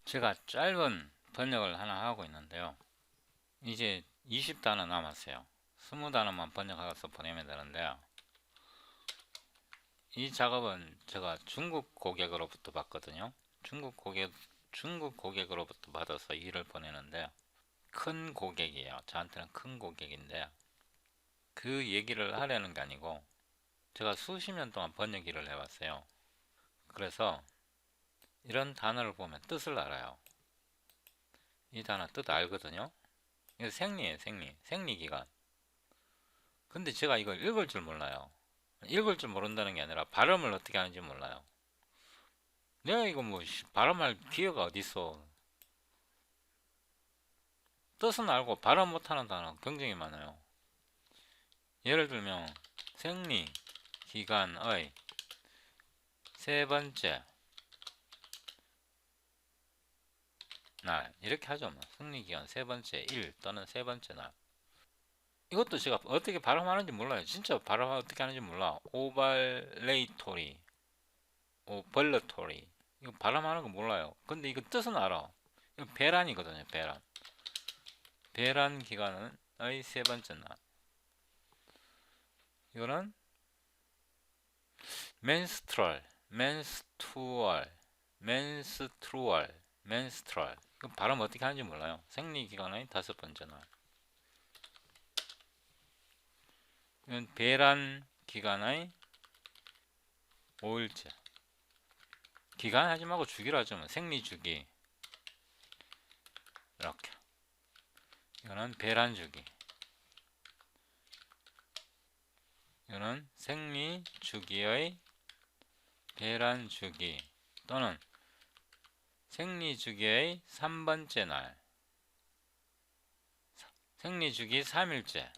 제가 짧은 번역을 하나 하고 있는데요. 이제 20단어 남았어요. 20단어만 번역해서 보내면 되는데요. 이 작업은 제가 중국 고객으로부터 받거든요. 중국 고객으로부터 받아서 일을 보내는데 큰 고객이에요. 저한테는 큰 고객인데 그 얘기를 하려는 게 아니고 제가 수십 년 동안 번역 일을 해왔어요. 그래서 이런 단어를 보면 뜻을 알아요. 이 단어 뜻 알거든요. 이거 생리예요, 생리. 생리기간. 근데 제가 이걸 읽을 줄 몰라요. 읽을 줄 모른다는 게 아니라 발음을 어떻게 하는지 몰라요. 내가 이거 뭐 발음할 기회가 어딨어. 뜻은 알고 발음 못하는 단어 굉장히 많아요. 예를 들면 생리 기간의 세 번째 날 이렇게 하죠. 뭐. 생리 기간 세 번째 일 또는 세 번째 날. 이것도 제가 어떻게 발음하는지 몰라요. 진짜 발음 어떻게 하는지 몰라. 오발레이토리, 오벌러토리. 이거 발음하는 거 몰라요. 근데 이거 뜻은 알아. 이거 배란이거든요. 배란. 배란 기간의 세 번째 날. 이거는 menstrual, menstrual, menstrual, menstrual. 이거 발음 어떻게 하는지 몰라요. 생리 기간의 다섯 번째 날. 이건 배란 기간의 5일째. 기간 하지 말고 주기로 하죠. 뭐. 생리 주기. 이렇게. 이거는 배란 주기. 이거는 생리 주기의 배란 주기 또는 생리 주기의 3번째 날. 생리 주기 3일째.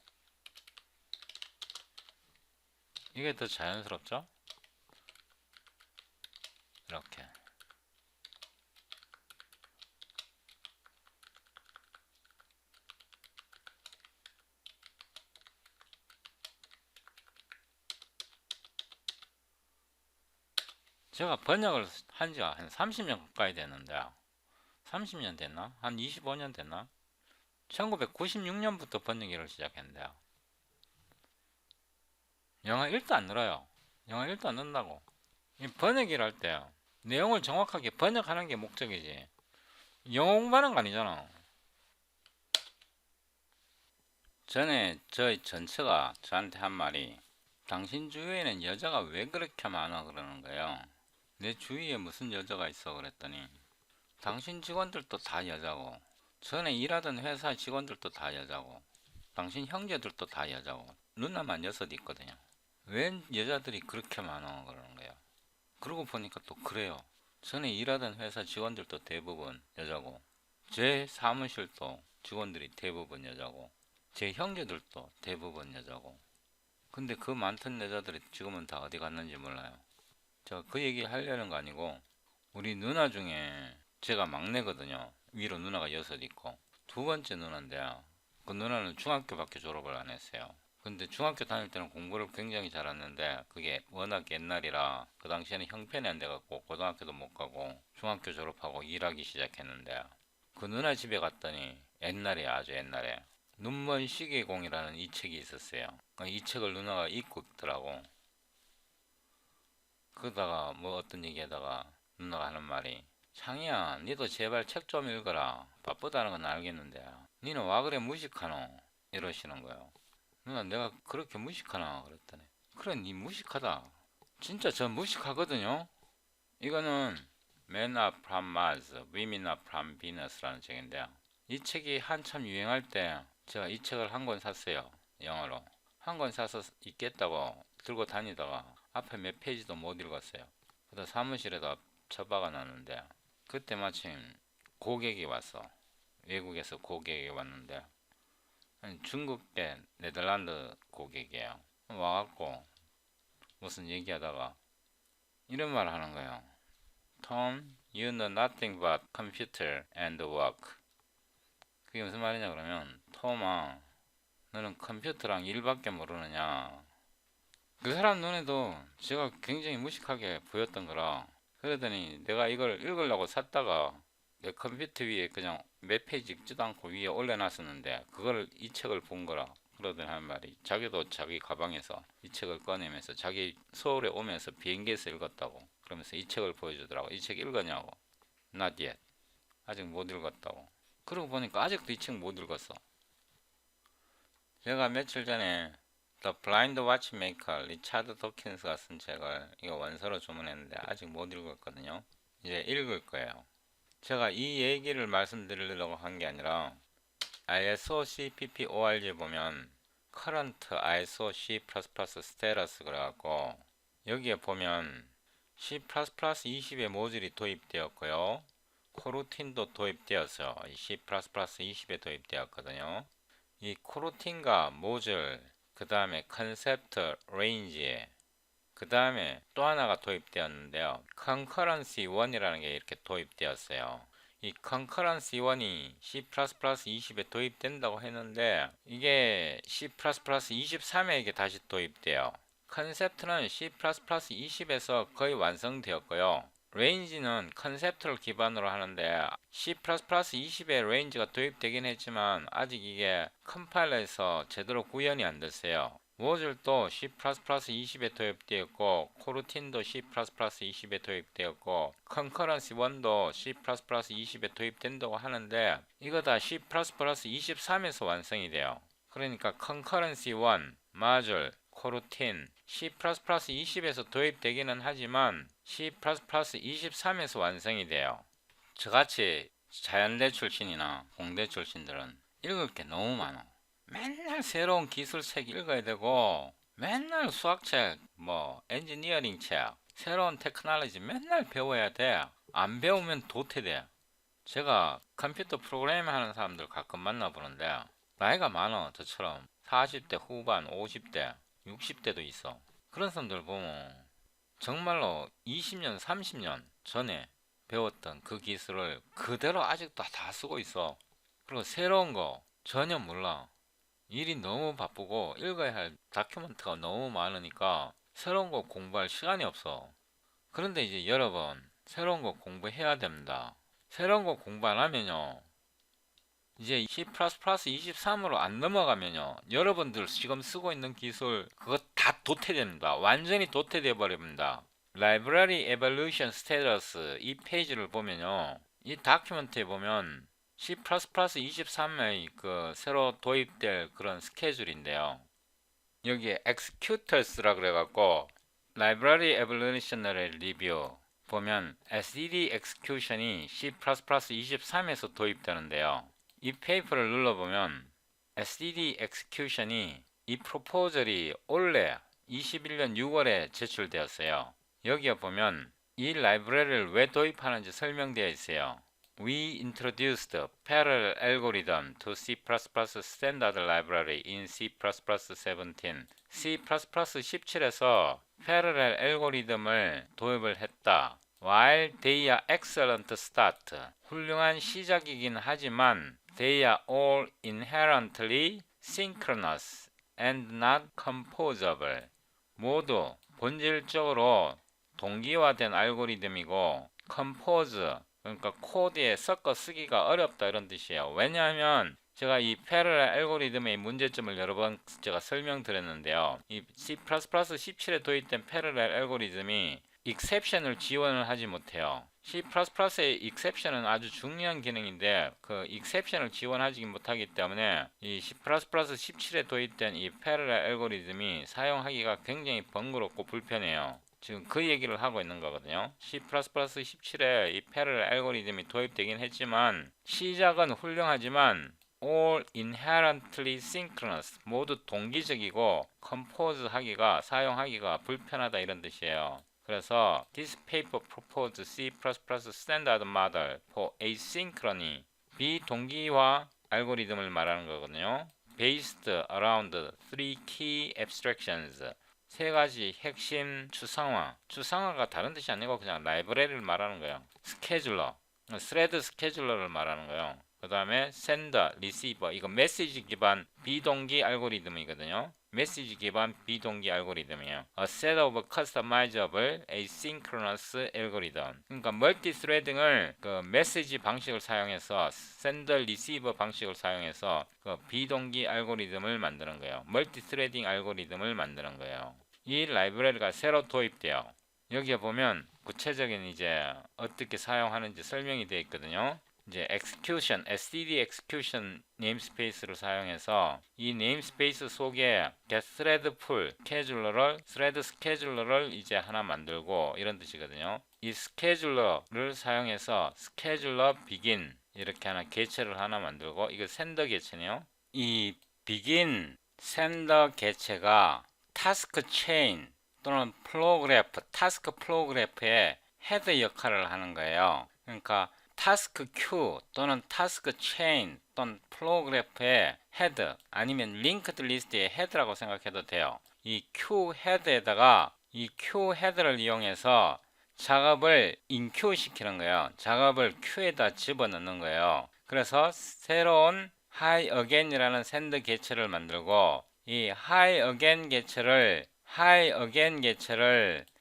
이게 더 자연스럽죠? 이렇게. 제가 번역을 한 지가 한 30년 가까이 됐는데 30년 됐나? 한 25년 됐나? 1996년부터 번역 일을 시작했는데요. 영어 1도 안 늘어요. 영어 1도 안 는다고. 번역 일할 때 내용을 정확하게 번역하는 게 목적이지. 영어 공부하는 거 아니잖아. 전에 저희 전처가 저한테 한 말이 당신 주위에는 여자가 왜 그렇게 많아 그러는 거예요. 내 주위에 무슨 여자가 있어 그랬더니 당신 직원들도 다 여자고 전에 일하던 회사 직원들도 다 여자고 당신 형제들도 다 여자고 누나만 여섯 있거든요. 웬 여자들이 그렇게 많아 그러는 거예요. 그러고 보니까 또 그래요. 전에 일하던 회사 직원들도 대부분 여자고 제 사무실도 직원들이 대부분 여자고 제 형제들도 대부분 여자고 근데 그 많던 여자들이 지금은 다 어디 갔는지 몰라요. 제가 그 얘기 하려는 거 아니고 우리 누나 중에 제가 막내거든요. 위로 누나가 여섯 있고 두 번째 누나인데 그 누나는 중학교밖에 졸업을 안 했어요. 근데 중학교 다닐 때는 공부를 굉장히 잘했는데 그게 워낙 옛날이라 그 당시에는 형편이 안 돼갖고 고등학교도 못 가고 중학교 졸업하고 일하기 시작했는데 그 누나 집에 갔더니 옛날에 아주 옛날에 눈먼 시계공이라는 이 책이 있었어요. 이 책을 누나가 읽고 있더라고. 그러다가 뭐 어떤 얘기하다가 누나가 하는 말이 창이야 니도 제발 책 좀 읽어라. 바쁘다는 건 알겠는데 니는 와 그래 무식하노 이러시는 거예요. 누나 내가 그렇게 무식하나 그랬더니 그래 니 무식하다. 진짜 저 무식하거든요. 이거는 Men are from Mars, Women are from Venus라는 책인데요. 이 책이 한참 유행할 때 제가 이 책을 한 권 샀어요. 영어로. 한 권 사서 읽겠다고 들고 다니다가 앞에 몇 페이지도 못 읽었어요. 그래서 사무실에다 처박아 놨는데 그때 마침 고객이 왔어. 외국에서 고객이 왔는데 중국계 네덜란드 고객이에요. 와갖고 무슨 얘기하다가 이런 말 하는 거예요. Tom, you know nothing but computer and work. 그게 무슨 말이냐 그러면 톰아 너는 컴퓨터랑 일밖에 모르느냐. 그 사람 눈에도 제가 굉장히 무식하게 보였던 거라 그러더니 내가 이걸 읽으려고 샀다가 내 컴퓨터 위에 그냥 몇 페이지 읽지도 않고 위에 올려놨었는데 그걸 이 책을 본 거라 그러더니 한 말이 자기도 자기 가방에서 이 책을 꺼내면서 자기 서울에 오면서 비행기에서 읽었다고 그러면서 이 책을 보여주더라고. 이 책 읽었냐고. Not yet. 아직 못 읽었다고. 그러고 보니까 아직도 이 책 못 읽었어. 제가 며칠 전에 The Blind Watchmaker 리차드 도킨스가 쓴 책을 이거 원서로 주문했는데 아직 못 읽었거든요. 이제 읽을 거예요. 제가 이 얘기를 말씀드리려고 한 게 아니라 ISO CPP-ORG 보면 Current ISO C++ Status 그래갖고 여기에 보면 C++ 20의 모듈이 도입되었고요. 코루틴도 도입되었어요. C++ 20에 도입되었거든요. 이 코루틴과 모듈, 그 다음에 컨셉트 레인지에 그 다음에 또 하나가 도입되었는데요. Concurrency 1이라는 게 이렇게 도입되었어요. 이 Concurrency 1이 C++ 20에 도입된다고 했는데 이게 C++ 23에 다시 도입돼요. 컨셉트는 C++ 20에서 거의 완성되었고요. 레인지는 컨셉트를 기반으로 하는데 C++ 20에 레인지가 도입되긴 했지만 아직 이게 컴파일러에서 제대로 구현이 안 됐어요. 모듈도 C++ 20에 도입되었고 코루틴도 C++ 20에 도입되었고 컨커런시 1도 C++ 20에 도입된다고 하는데 이거 다 C++ 23에서 완성이 돼요. 그러니까 컨커런시 1, 모듈, 코루틴, C++ 20에서 도입되기는 하지만 C++ 23에서 완성이 돼요. 저같이 자연대 출신이나 공대 출신들은 읽을 게 너무 많아. 맨날 새로운 기술책 읽어야 되고 맨날 수학책, 엔지니어링 책, 새로운 테크놀로지 맨날 배워야 돼. 안 배우면 도태돼. 제가 컴퓨터 프로그래밍 하는 사람들 가끔 만나보는데 나이가 많아. 저처럼 40대 후반, 50대, 60대도 있어. 그런 사람들 보면 정말로 20년, 30년 전에 배웠던 그 기술을 그대로 아직도 다 쓰고 있어. 그리고 새로운 거 전혀 몰라. 일이 너무 바쁘고 읽어야 할 다큐멘트가 너무 많으니까 새로운 거 공부할 시간이 없어. 그런데 이제 여러분, 새로운 거 공부해야 됩니다. 새로운 거 공부 안 하면요, 이제 C++ 23으로 안 넘어가면요, 여러분들 지금 쓰고 있는 기술 그거 다 도태됩니다. 완전히 도태돼 버립니다. Library Evolution Status 이 페이지를 보면요, 이 다큐멘트에 보면 C++ 23의 그 새로 도입될 그런 스케줄인데요. 여기에 executors라 그래갖고 Library Evolutionary Review 보면 SDD execution이 C++ 23에서 도입되는데요. 이 페이퍼를 눌러보면 SDD execution이 이 프로포절이 올해 21년 6월에 제출되었어요. 여기에 보면 이 라이브러리를 왜 도입하는지 설명되어 있어요. We introduced parallel algorithm to C++ standard library in C++ 17. C++ 17에서 parallel algorithm을 도입을 했다. While they are excellent start. 훌륭한 시작이긴 하지만 they are all inherently synchronous and not composable. 모두 본질적으로 동기화된 알고리즘이고 compose 그러니까 코드에 섞어 쓰기가 어렵다 이런 뜻이에요. 왜냐하면 제가 이 패러렐 알고리즘의 문제점을 여러 번 제가 설명드렸는데요. 이 C++ 17에 도입된 패러렐 알고리즘이 exception을 지원을 하지 못해요. C++의 exception은 아주 중요한 기능인데 그 exception을 지원하지 못하기 때문에 이 C++ 17에 도입된 이 패러렐 알고리즘이 사용하기가 굉장히 번거롭고 불편해요. 지금 그 얘기를 하고 있는 거거든요. C++ 17에 이 패러렐 알고리즘이 도입되긴 했지만 시작은 훌륭하지만 all inherently synchronous 모두 동기적이고 컴포즈 하기가 사용하기가 불편하다 이런 뜻이에요. 그래서 this paper proposed C++ standard model for asynchrony 비동기화 알고리즘을 말하는 거거든요. based around three key abstractions 세 가지 핵심 추상화. 추상화가 다른 뜻이 아니고 그냥 라이브러리를 말하는 거예요. 스케줄러, 스레드 스케줄러를 말하는 거예요. 그 다음에 sender, receiver. 이거 메시지 기반 비동기 알고리즘이거든요. 메시지 기반 비동기 알고리즘이에요. A set of customizable asynchronous algorithm. 그러니까 멀티스레딩을 그 메시지 방식을 사용해서 sender, receiver 방식을 사용해서 그 비동기 알고리즘을 만드는 거예요. 멀티스레딩 알고리즘을 만드는 거예요. 이 라이브러리가 새로 도입돼요. 여기에 보면 구체적인 이제 어떻게 사용하는지 설명이 되어 있거든요. 이제 execution, std execution 네임스페이스를 사용해서 이 네임스페이스 속에 get thread pool 스케줄러를 thread 스케줄러를 이제 하나 만들고 이런 뜻이거든요. 이 스케줄러를 사용해서 스케줄러 begin 이렇게 하나 개체를 하나 만들고 이거 sender 개체네요. 이 begin sender 개체가 task chain 또는 플로그래프, 타스크 플로그래프의 헤드 역할을 하는 거예요. 그러니까 타스크 큐 또는 타스크 체인 또는 플로그래프의 헤드 아니면 링크드 리스트의 헤드라고 생각해도 돼요. 이 큐 헤드에다가 이 큐 헤드를 이용해서 작업을 인큐 시키는 거예요. 작업을 큐에다 집어넣는 거예요. 그래서 새로운 hi again이라는 샌드 개체를 만들고 이 hi again 개체를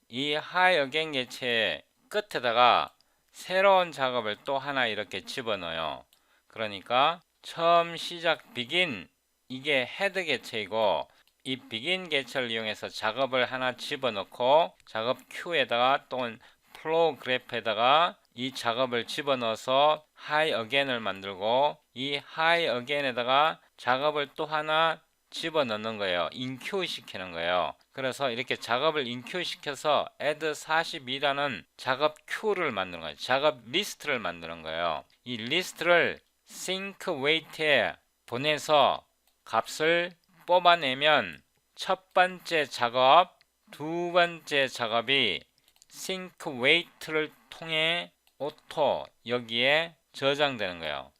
이 hi again 개체 끝에다가 새로운 작업을 또 하나 이렇게 집어넣어요. 그러니까 처음 시작 begin 이게 헤드 개체이고 이 begin 개체를 이용해서 작업을 하나 집어넣고 작업 큐에다가 또는 플로우 그래프에다가 이 작업을 집어넣어서 hi again을 만들고 이 hi again에다가 작업을 또 하나 집어넣는 거예요. 인큐 시키는 거예요. 그래서 이렇게 작업을 인큐 시켜서 add 42라는 작업 큐를 만드는 거예요. 작업 리스트를 만드는 거예요. 이 리스트를 sync wait에 보내서 값을 뽑아내면 첫 번째 작업, 두 번째 작업이 sync wait를 통해 오토 여기에 저장되는 거예요.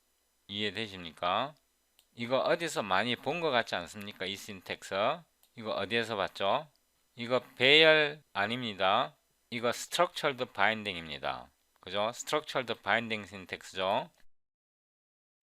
이해되십니까? 이거 어디서 많이 본 것 같지 않습니까? 이 신텍스. 이거 어디에서 봤죠? 이거 배열 아닙니다. 이거 structured binding입니다. 그죠? structured binding syntax죠.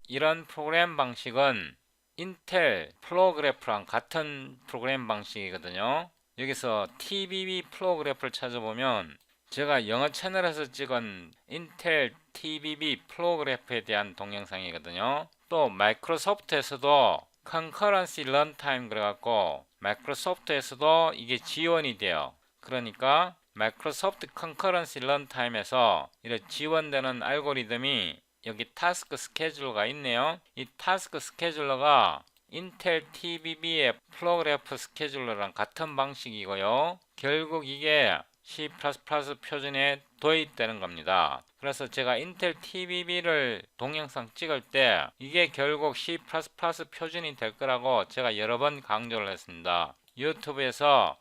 이런 프로그램 방식은 인텔 플로그래프랑 같은 프로그램 방식이거든요. 여기서 TBB 플로그래프를 찾아보면 제가 영어 채널에서 찍은 인텔 TBB 플로그래프에 대한 동영상이거든요. 또 마이크로소프트에서도 concurrency runtime 그래갖고 마이크로소프트에서도 이게 지원이 돼요. 그러니까 마이크로소프트 concurrency runtime에서 이렇게 지원되는 알고리즘이 여기 타스크 스케줄러가 있네요. 이 타스크 스케줄러가 인텔 TBB의 플로그래프 스케줄러랑 같은 방식이고요. 결국 이게 C++ 표준에 도입되는 겁니다. 그래서 제가 인텔 TBB를 동영상 찍을 때 이게 결국 C++ 표준이 될 거라고 제가 여러 번 강조를 했습니다. 유튜브에서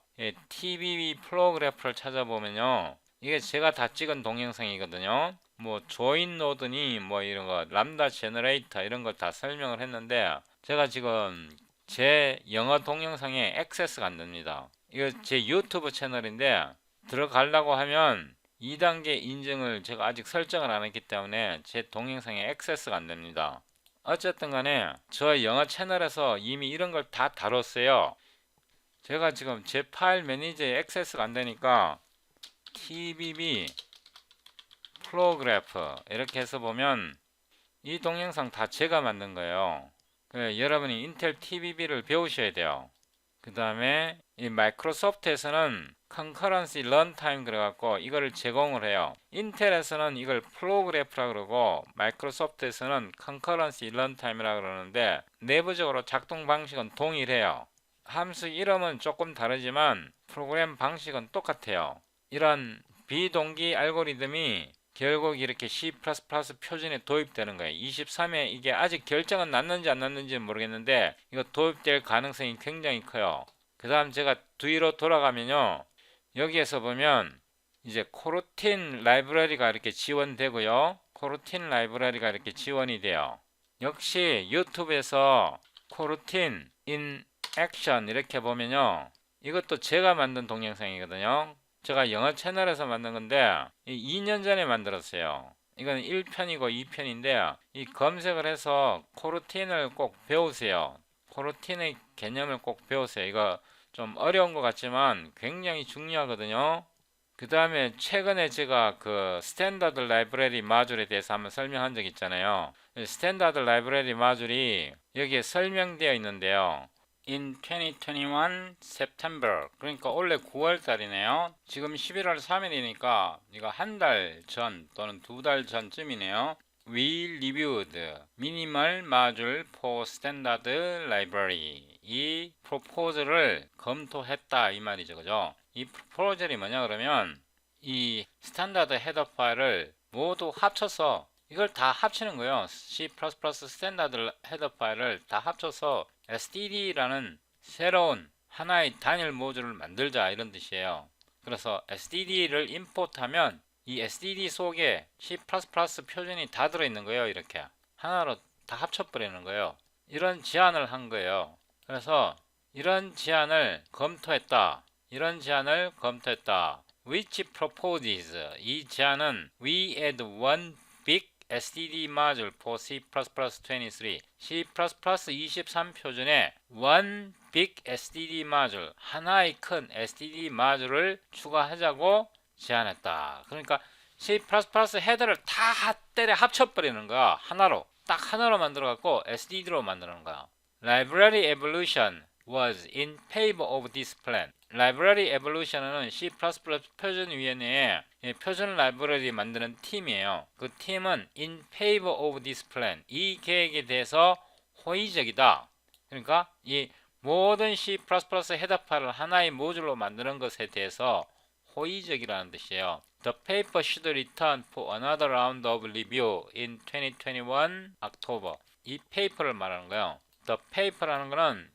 TBB 플로그래프를 찾아보면요. 이게 제가 다 찍은 동영상이거든요. 뭐 조인 노드니 뭐 이런 거 람다 제너레이터 이런 걸 다 설명을 했는데 제가 지금 제 영어 동영상에 액세스가 안 됩니다. 이거 제 유튜브 채널인데 들어가려고 하면 2단계 인증을 제가 아직 설정을 안 했기 때문에 제 동영상에 액세스가 안 됩니다. 어쨌든 간에 저 영어 채널에서 이미 이런 걸 다 다뤘어요. 제가 지금 제 파일 매니저에 액세스가 안 되니까 TBB 플로그래프 이렇게 해서 보면 이 동영상 다 제가 만든 거예요. 여러분이 인텔 TBB를 배우셔야 돼요. 그 다음에 이 마이크로소프트에서는 concurrency runtime 그래갖고 이거를 제공을 해요. 인텔에서는 이걸 플로그래프라 그러고 마이크로소프트에서는 concurrency runtime이라 그러는데 내부적으로 작동 방식은 동일해요. 함수 이름은 조금 다르지만 프로그램 방식은 똑같아요. 이런 비동기 알고리즘이 결국 이렇게 C++ 표준에 도입되는 거예요. 23에 이게 아직 결정은 났는지 안 났는지는 모르겠는데 이거 도입될 가능성이 굉장히 커요. 그 다음 제가 뒤로 돌아가면요. 여기에서 보면 이제 코르틴 라이브러리가 이렇게 지원되고요. 코르틴 라이브러리가 이렇게 지원이 돼요. 역시 유튜브에서 코르틴 in action 이렇게 보면요. 이것도 제가 만든 동영상이거든요. 제가 영어 채널에서 만든 건데 2년 전에 만들었어요. 이건 1편이고 2편인데 이 검색을 해서 코르틴을 꼭 배우세요. 코르틴의 개념을 꼭 배우세요. 이거 좀 어려운 것 같지만 굉장히 중요하거든요. 그 다음에 최근에 제가 그 스탠다드 라이브러리 마줄에 대해서 한번 설명한 적 있잖아요. 스탠다드 라이브러리 마줄이 여기에 설명되어 있는데요. In 2021 September, 그러니까 원래 9월 달이네요. 지금 11월 3일이니까 이거 한 달 전 또는 두 달 전쯤이네요. We reviewed minimal module for standard library. 이 프로포즈를 검토했다 이 말이죠. 그죠? 이 프로포즈이 뭐냐 그러면 이 스탠다드 헤더 파일을 모두 합쳐서 이걸 다 합치는 거예요. C++ 스탠다드 헤더 파일을 다 합쳐서 std라는 새로운 하나의 단일 모듈을 만들자 이런 뜻이에요. 그래서 std를 임포트하면 이 std 속에 C++ 표준이 다 들어있는 거예요. 이렇게 하나로 다 합쳐버리는 거예요. 이런 제안을 한 거예요. 그래서 이런 제안을 검토했다. Which proposes 이 제안은 We add one big std module for C++23 C++23 표준에 one big std module 하나의 큰 std 모듈을 추가하자고 제안했다. 그러니까 C++ 헤더를 다 때려 합쳐버리는 거야. 하나로 딱 하나로 만들어 갖고 std로 만드는 거야. Library evolution was in favor of this plan. 라이브러리 에볼루션은 C++ 표준위원회의 표준 라이브러리 만드는 팀이에요. 그 팀은 in favor of this plan. 이 계획에 대해서 호의적이다. 그러니까 이 모든 C++ 헤더 파일을 하나의 모듈로 만드는 것에 대해서 호의적이라는 뜻이에요. The paper should return for another round of review in 2021 October. 이 페이퍼를 말하는 거예요. The paper라는 거는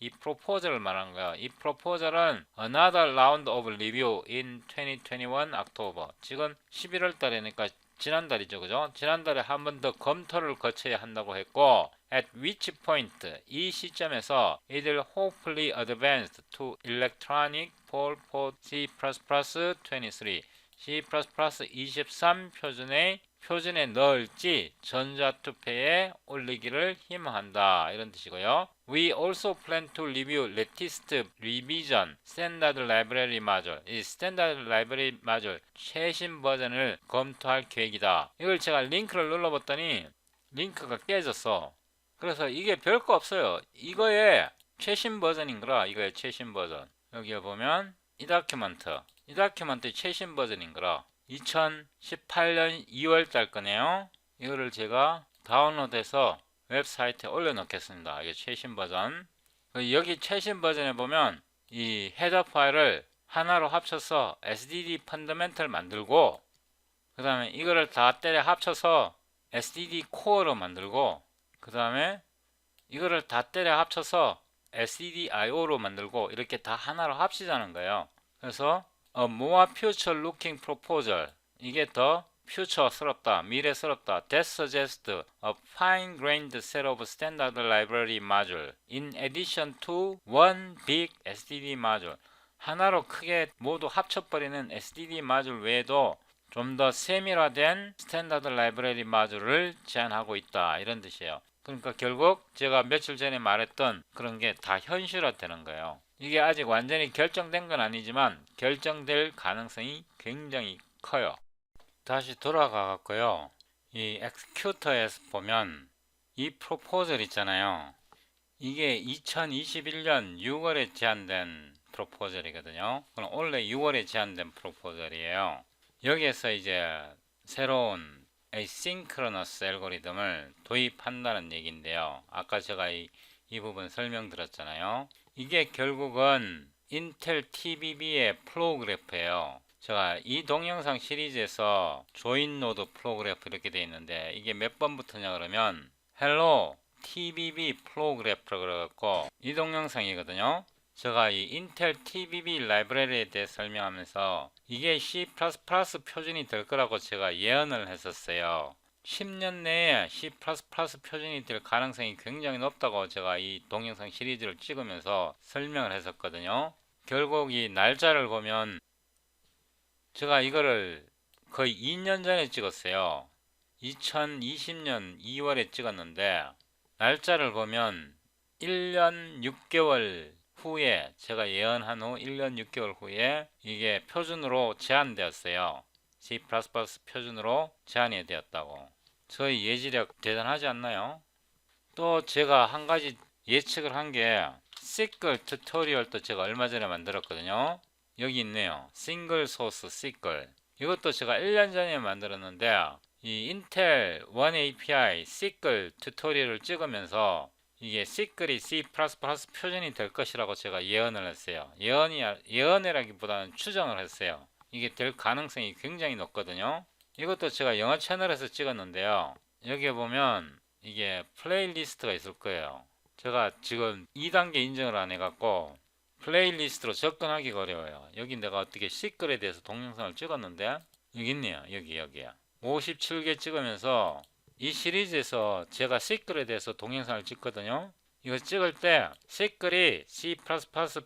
이 프로포저를 말하는 거야. 이 프로포저는 another round of review in 2021 October. 지금 11월 달이니까 지난달이죠. 그죠? 지난달에 한 번 더 검토를 거쳐야 한다고 했고 at which point 이 시점에서 it will hopefully advance to electronic poll for C++23 C++23 표준에 넣을지 전자투표에 올리기를 희망한다 이런 뜻이고요. We also plan to review latest revision standard library module. 이 standard library module 최신 버전을 검토할 계획이다. 이걸 제가 링크를 눌러봤더니 링크가 깨졌어. 그래서 이게 별거 없어요. 이거의 최신 버전인 거라. 이거의 최신 버전. 여기에 보면 이 다큐멘트 최신 버전인 거라. 2018년 2월달 거네요. 이거를 제가 다운로드해서 웹사이트에 올려놓겠습니다. 이게 최신 버전. 여기 최신 버전에 보면 이 헤더 파일을 하나로 합쳐서 SDD 펀더멘털 만들고 그 다음에 이거를 다 때려 합쳐서 SDD 코어로 만들고 그 다음에 이거를 다 때려 합쳐서 SDDIO로 만들고 이렇게 다 하나로 합치자는 거예요. 그래서 A more future looking proposal. 이게 더 퓨처스럽다, 미래스럽다. That suggests a fine-grained set of standard library module in addition to one big SDD module. 하나로 크게 모두 합쳐버리는 SDD 모듈 외에도 좀 더 세밀화된 스탠다드 라이브러리 모듈을 제안하고 있다. 이런 뜻이에요. 그러니까 결국 제가 며칠 전에 말했던 그런 게 다 현실화되는 거예요. 이게 아직 완전히 결정된 건 아니지만 결정될 가능성이 굉장히 커요. 다시 돌아가 갖고요. 이 엑스큐터에서 보면 이 프로포절 있잖아요. 이게 2021년 6월에 제안된 프로포절이거든요. 그럼 원래 6월에 제안된 프로포절이에요. 여기에서 이제 새로운 에이싱크로너스 알고리즘을 도입한다는 얘기인데요. 아까 제가 이 부분 설명드렸잖아요. 이게 결국은 인텔 TBB의 플로우 그래프예요. 제가 이 동영상 시리즈에서 조인 노드 플로우 그래프 이렇게 되어 있는데 이게 몇 번부터냐 그러면 헬로 TBB 플로우 그래프라고 그래갖고 이 동영상이거든요. 제가 이 인텔 TBB 라이브러리에 대해 설명하면서 이게 C++ 표준이 될 거라고 제가 예언을 했었어요. 10년 내에 C++ 표준이 될 가능성이 굉장히 높다고 제가 이 동영상 시리즈를 찍으면서 설명을 했었거든요. 결국 이 날짜를 보면 제가 이거를 거의 2년 전에 찍었어요. 2020년 2월에 찍었는데 날짜를 보면 1년 6개월 후에, 제가 예언한 후 1년 6개월 후에 이게 표준으로 제한되었어요. C++ 표준으로 제한이 되었다고. 저희 예지력 대단하지 않나요? 또 제가 한 가지 예측을 한 게 시클 튜토리얼도 제가 얼마 전에 만들었거든요. 여기 있네요. 싱글 소스 시클. 이것도 제가 1년 전에 만들었는데 이 인텔 원 API 시클 튜토리얼을 찍으면서 이게 시클이 C++ 표준이 될 것이라고 제가 예언을 했어요. 예언이라기보다는 추정을 했어요. 이게 될 가능성이 굉장히 높거든요. 이것도 제가 영어 채널에서 찍었는데요. 여기에 보면 이게 플레이리스트가 있을 거예요. 제가 지금 2단계 인증을 안 해갖고 플레이리스트로 접근하기가 어려워요. 여기 내가 어떻게 시클에 대해서 동영상을 찍었는데 여기 있네요. 여기야. 57개 찍으면서 이 시리즈에서 제가 시클에 대해서 동영상을 찍거든요. 이거 찍을 때 시클이 C++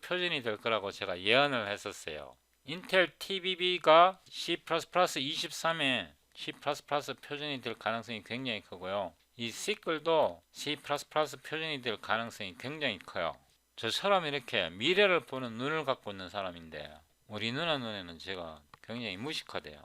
표준이 될 거라고 제가 예언을 했었어요. 인텔 TBB가 C++ 23에 C++ 표준이 될 가능성이 굉장히 크고요. 이 시클도 C++ 표준이 될 가능성이 굉장히 커요. 저처럼 이렇게 미래를 보는 눈을 갖고 있는 사람인데 우리 누나 눈에는 제가 굉장히 무식하대요.